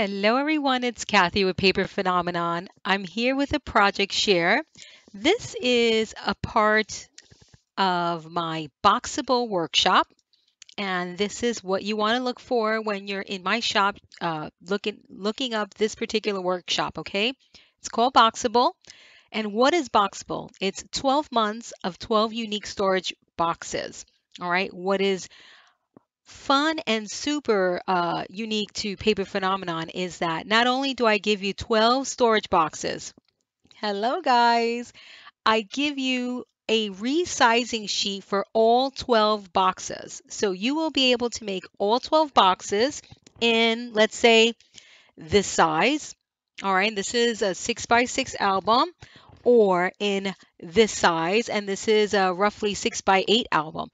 Hello everyone, it's Kathy with Paper Phenomenon. I'm here with a project share. This is a part of my Boxable workshop, and this is what you want to look for when you're in my shop looking up this particular workshop, okay? It's called Boxable. And what is Boxable? It's 12 months of 12 unique storage boxes. All right, what is fun and super unique to Paper Phenomenon is that not only do I give you 12 storage boxes, hello guys, I give you a resizing sheet for all 12 boxes. So you will be able to make all 12 boxes in, let's say, this size. All right, this is a 6x6 album, or in this size, and this is a roughly 6x8 album.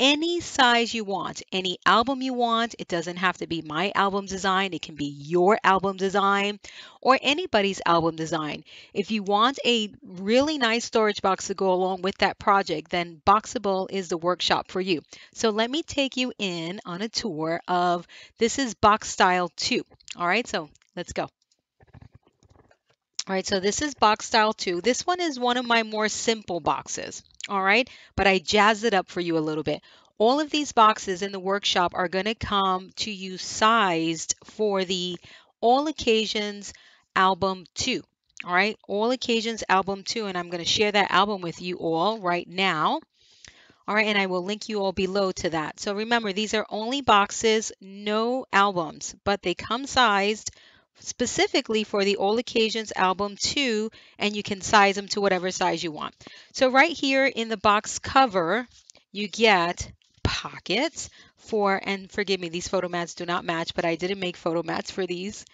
Any size you want, any album you want. It doesn't have to be my album design. It can be your album design or anybody's album design. If you want a really nice storage box to go along with that project, then Boxable is the workshop for you. So let me take you in on a tour of this is box style 2. All right, so let's go. All right, so this is box style 2. This one is one of my more simple boxes, all right? But I jazzed it up for you a little bit. All of these boxes in the workshop are going to come to you sized for the All Occasions Album 2, all right? All Occasions Album 2, and I'm going to share that album with you all right now. All right, and I will link you all below to that. So remember, these are only boxes, no albums, but they come sized specifically for the All Occasions Album 2, and you can size them to whatever size you want. So right here in the box cover, you get pockets for, and forgive me, these photo mats do not match, but I didn't make photo mats for these.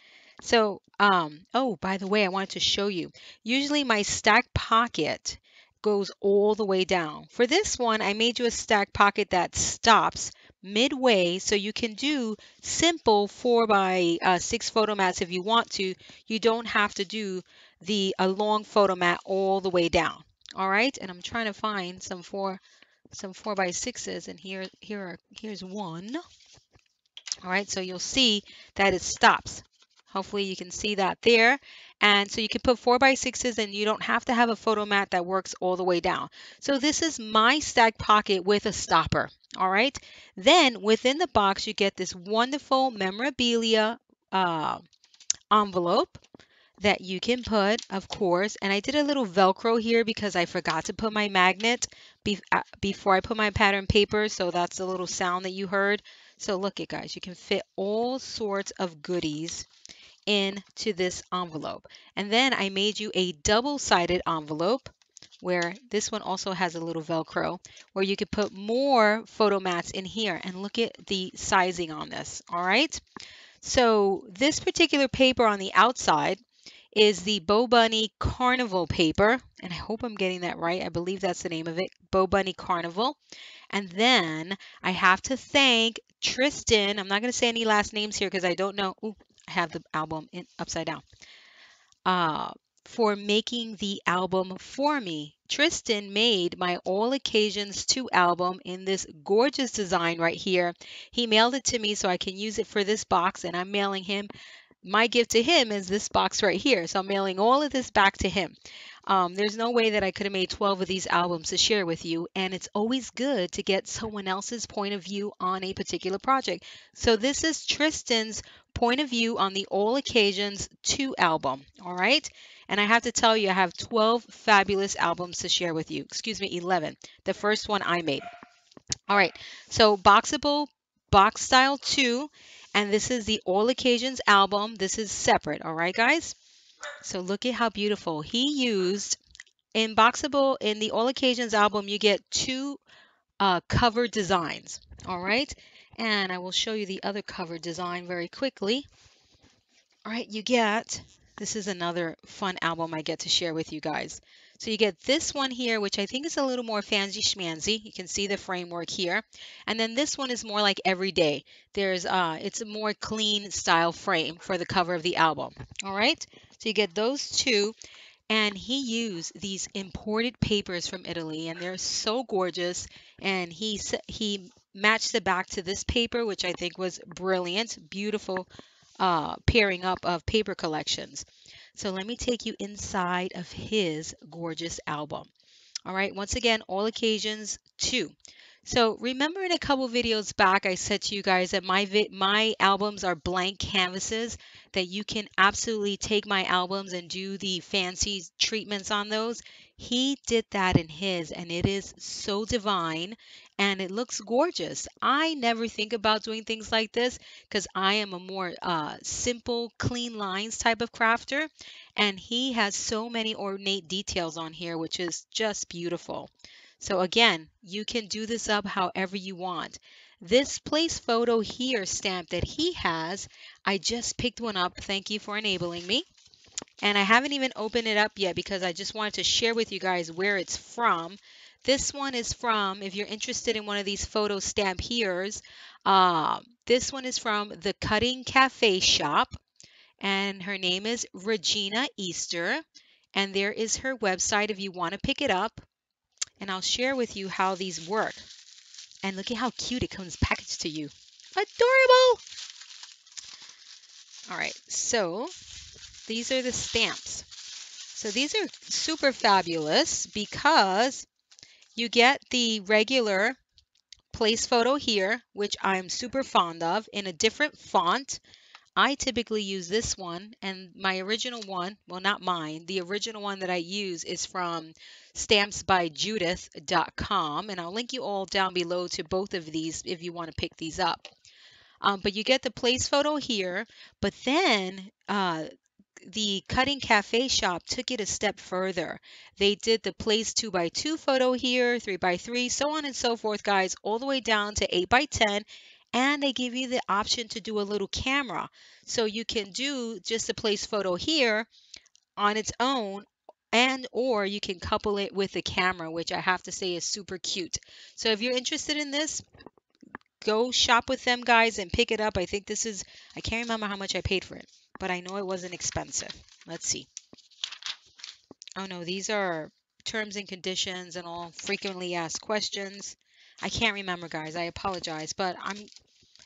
So, oh, by the way, I wanted to show you. Usually my stack pocket goes all the way down. For this one, I made you a stack pocket that stops midway, so you can do simple 4x6 photo mats if you want to. You don't have to do a long photo mat all the way down. All right, and I'm trying to find some 4x6s, and here's one. All right, so you'll see that it stops. Hopefully you can see that there. And so you can put 4x6s, and you don't have to have a photo mat that works all the way down. So this is my stack pocket with a stopper. All right. Then within the box, you get this wonderful memorabilia envelope that you can put, of course. And I did a little Velcro here because I forgot to put my magnet before I put my pattern paper. So that's the little sound that you heard. So look it, guys, you can fit all sorts of goodies into this envelope. And then I made you a double-sided envelope where this one also has a little Velcro where you could put more photo mats in here. And look at the sizing on this. All right. So this particular paper on the outside is the Bobunny Carnival paper, and I hope I'm getting that right. I believe that's the name of it, Bobunny Carnival. And then I have to thank Tristan. I'm not going to say any last names here because I don't know. Ooh, I have the album upside down. Uh, for making the album for me. Tristan made my All Occasions 2 album in this gorgeous design right here. He mailed it to me so I can use it for this box, and I'm mailing him. My gift to him is this box right here. So I'm mailing all of this back to him. There's no way that I could have made 12 of these albums to share with you. And it's always good to get someone else's point of view on a particular project. So this is Tristan's point of view on the All Occasions 2 album. All right. And I have to tell you, I have 12 fabulous albums to share with you. Excuse me, 11. The first one I made. All right, so Boxable Box Style 2, and this is the All Occasions album. This is separate, all right, guys? So look at how beautiful. He used, in Boxable, in the All Occasions album, you get two cover designs, all right? And I will show you the other cover design very quickly. All right, you get, this is another fun album I get to share with you guys. So you get this one here, which I think is a little more fancy schmancy. You can see the framework here. And then this one is more like everyday. It's a more clean style frame for the cover of the album. All right, so you get those two. And he used these imported papers from Italy, and they're so gorgeous. And he matched the back to this paper, which I think was brilliant, beautiful pairing up of paper collections. So let me take you inside of his gorgeous album. All right, once again, all occasions 2. So remember in a couple videos back, I said to you guys that my albums are blank canvases, that you can absolutely take my albums and do the fancy treatments on those. He did that in his, and it is so divine and it looks gorgeous. I never think about doing things like this because I am a more simple, clean lines type of crafter, and he has so many ornate details on here, which is just beautiful. So again, you can do this up however you want. This place photo here stamp that he has, I just picked one up. Thank you for enabling me. And I haven't even opened it up yet because I just wanted to share with you guys where it's from. This one is from, if you're interested in one of these photo stamp here's, this one is from the Cutting Cafe shop, and her name is Regina Easter. And there is her website if you want to pick it up. And I'll share with you how these work. And look at how cute it comes packaged to you. Adorable! All right, so these are the stamps. So these are super fabulous because you get the regular place photo here, which I'm super fond of, in a different font. I typically use this one, and my original one, well, not mine, the original one that I use is from stampsbyjudith.com, and I'll link you all down below to both of these if you want to pick these up. But you get the place photo here, but then the Cutting Cafe shop took it a step further. They did the place 2x2 photo here, 3x3, so on and so forth, guys, all the way down to 8x10. And they give you the option to do a little camera. So you can do just a place photo here on its own, and or you can couple it with a camera, which I have to say is super cute. So if you're interested in this, go shop with them, guys, and pick it up. I think this is, I can't remember how much I paid for it, but I know it wasn't expensive. Let's see. Oh no, these are terms and conditions and all frequently asked questions. I can't remember, guys. I apologize, but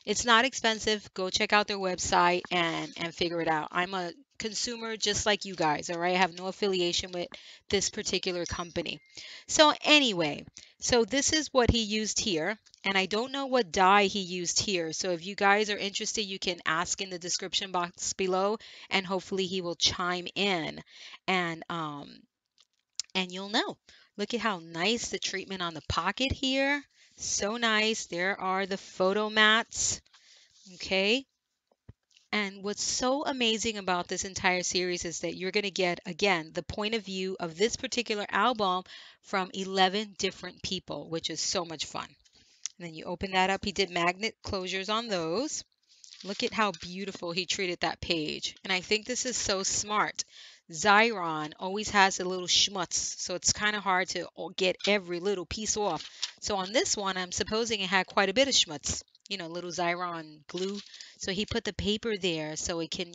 it's not expensive. Go check out their website and figure it out. I'm a consumer just like you guys, all right? I have no affiliation with this particular company. So anyway, so this is what he used here. And I don't know what dye he used here. So if you guys are interested, you can ask in the description box below, and hopefully he will chime in and and you'll know. Look at how nice the treatment on the pocket here. So nice. There are the photo mats. Okay. And what's so amazing about this entire series is that you're going to get, again, the point of view of this particular album from 11 different people, which is so much fun. And then you open that up. He did magnet closures on those. Look at how beautiful he treated that page. And I think this is so smart. Xyron always has a little schmutz, so it's kind of hard to get every little piece off. So on this one, I'm supposing it had quite a bit of schmutz, little Xyron glue. So he put the paper there so it can,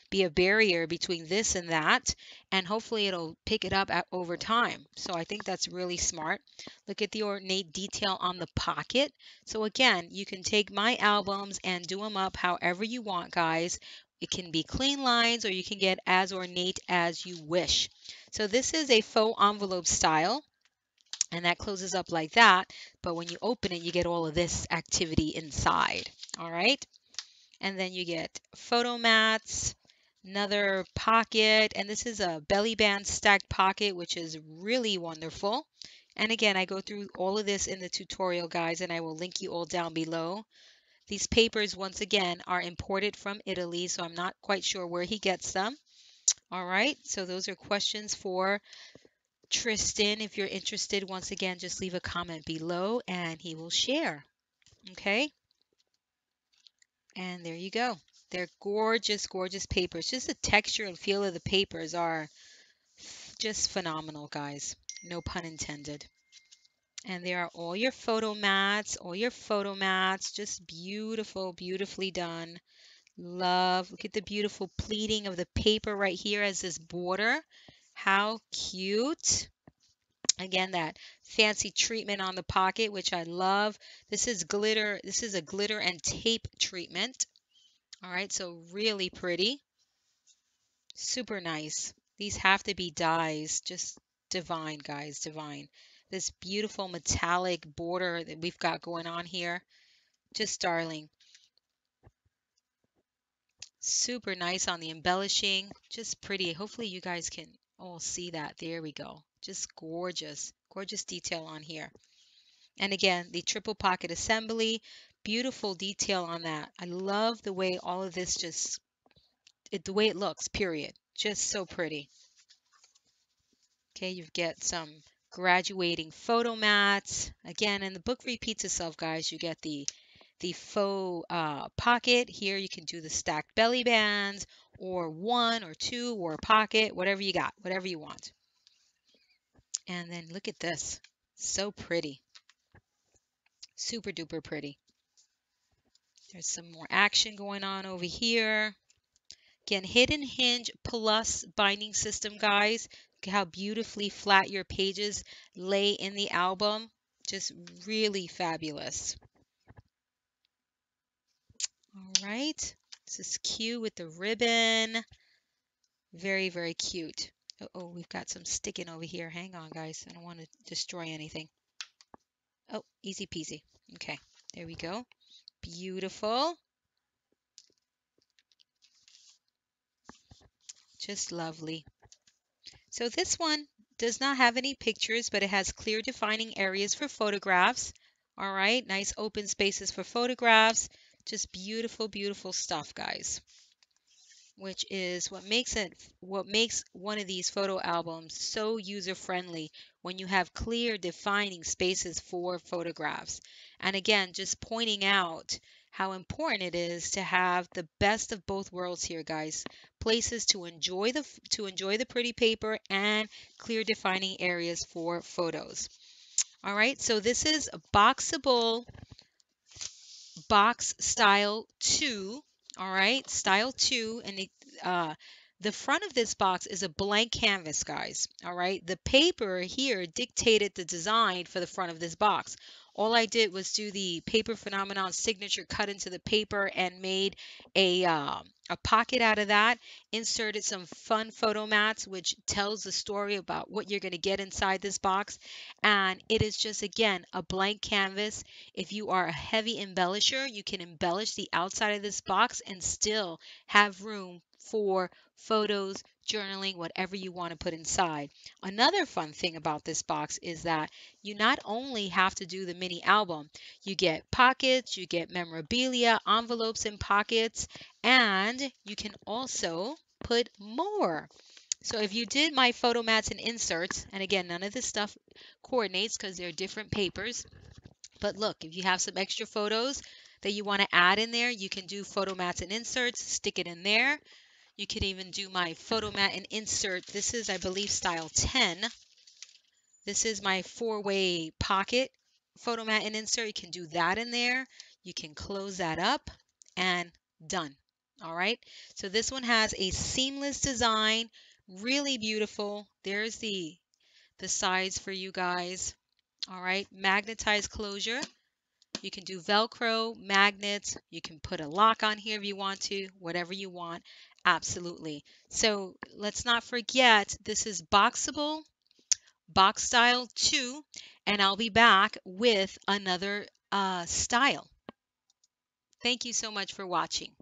be a barrier between this and that, and hopefully it'll pick it up over time. So I think that's really smart. Look at the ornate detail on the pocket. So again, you can take my albums and do them up however you want, guys. It can be clean lines or you can get as ornate as you wish. So this is a faux envelope style, and that closes up like that. But when you open it, you get all of this activity inside. All right. And then you get photo mats, another pocket, and this is a belly band stacked pocket, which is really wonderful. And again, I go through all of this in the tutorial, guys, and I will link you all down below. These papers, once again, are imported from Italy, so I'm not quite sure where he gets them. All right, so those are questions for Tristan. If you're interested, once again, just leave a comment below and he will share. Okay, and there you go. They're gorgeous, gorgeous papers. Just the texture and feel of the papers are just phenomenal, guys. No pun intended. And there are all your photo mats, just beautiful, beautifully done. Love. Look at the beautiful pleating of the paper right here as this border. How cute. Again, that fancy treatment on the pocket, which I love. This is glitter. This is a glitter and tape treatment. All right, so really pretty, super nice. These have to be dies, just divine, guys, divine. This beautiful metallic border that we've got going on here, just darling. Super nice on the embellishing, just pretty. Hopefully you guys can all see that. There we go. Just gorgeous, gorgeous detail on here. And again, the triple pocket assembly, beautiful detail on that. I love the way all of this just, the way it looks, period. Just so pretty. Okay, you get some graduating photo mats. Again, and the book repeats itself, guys. You get the faux pocket. Here you can do the stacked belly bands or one or two or a pocket, whatever you got, whatever you want. And then look at this. So pretty. Super duper pretty. There's some more action going on over here. Again, hidden hinge plus binding system, guys. Look at how beautifully flat your pages lay in the album. Just really fabulous. All right. This is cute with the ribbon. Very, very cute. Uh-oh, we've got some sticking over here. Hang on, guys. I don't want to destroy anything. Oh, easy peasy. Okay, there we go. Beautiful. Just lovely. So this one does not have any pictures, but it has clear defining areas for photographs. All right, nice open spaces for photographs. Just beautiful, beautiful stuff, guys. Which is what makes one of these photo albums so user-friendly when you have clear defining spaces for photographs. And again, just pointing out how important it is to have the best of both worlds here, guys. Places to enjoy the pretty paper and clear defining areas for photos. All right, so this is Boxable Box Style 2. All right, Style 2. And the front of this box is a blank canvas, guys. All right, the paper here dictated the design for the front of this box. All I did was do the paper phenomenon signature cut into the paper and made a pocket out of that. Inserted some fun photo mats, which tells the story about what you're going to get inside this box. And it is just, again, a blank canvas. If you are a heavy embellisher, you can embellish the outside of this box and still have room for photos, journaling, whatever you want to put inside. Another fun thing about this box is that you not only have to do the mini album, you get pockets, you get memorabilia, envelopes and pockets, and you can also put more. So if you did my photo mats and inserts, and again, none of this stuff coordinates because they're different papers, but look, if you have some extra photos that you want to add in there, you can do photo mats and inserts, stick it in there. You can even do my photo mat and insert. This is, I believe, style 10. This is my four-way pocket photo mat and insert. You can do that in there. You can close that up and done. All right. So this one has a seamless design, really beautiful. There's the sides for you guys. All right. Magnetized closure. You can do Velcro, magnets. You can put a lock on here if you want to, whatever you want. Absolutely. So let's not forget, this is Boxable Box Style 2, and I'll be back with another style. Thank you so much for watching.